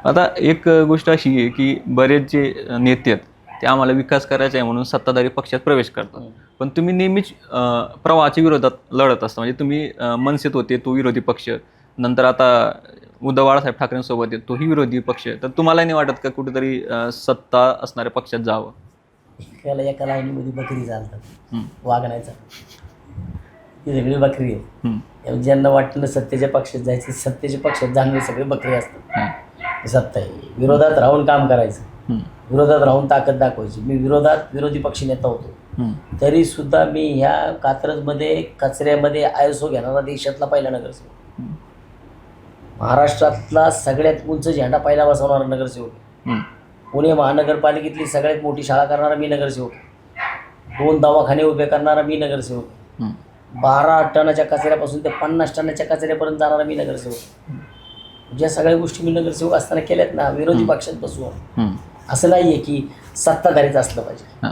आता एक गोष्ट अशी आहे की बरेच जे नेते आहेत ते आम्हाला विकास करायचा आहे म्हणून सत्ताधारी पक्षात प्रवेश करतात. पण तुम्ही नेहमीच प्रवाहाच्या विरोधात लढत असता. म्हणजे तुम्ही मनसेत होते, तो विरोधी पक्ष. नंतर आता उद्धव बाळासाहेब ठाकरेंसोबत आहे, तोही विरोधी पक्ष. तर तुम्हाला नाही वाटत का कुठेतरी सत्ता असणाऱ्या पक्षात जावं? एका लाईनीमध्ये बकरी चालतात वागण्याचा, ती सगळी बकरी आहे. ज्यांना वाटतं ना सत्तेच्या पक्षात जायचं, सत्तेच्या पक्षात जाणारे सगळे बकरी असतात. सत्ता आहे, विरोधात राहून काम करायचं, विरोधात राहून ताकद दाखवायची. मी विरोधी पक्षी नेता होतो, तरी सुद्धा मी ह्या कात्रजमध्ये कचऱ्यामध्ये ISO घेणारा देशातला पहिला नगरसेवक, महाराष्ट्रातला सगळ्यात उंच झेंडा पहिला बसवणारा नगरसेवक, पुणे महानगरपालिकेतली सगळ्यात मोठी शाळा करणारा मी नगरसेवक, 2 दवाखाने उभे करणारा मी नगरसेवक, 12 टनाच्या कचऱ्यापासून ते 50 टनाच्या कचऱ्यापर्यंत जाणारा मी नगरसेवक. ज्या सगळ्या गोष्टी मी नगरसेवक असताना केल्यात ना, विरोधी पक्षात बसून. असं नाही आहे की सत्ताधारीच असलं पाहिजे.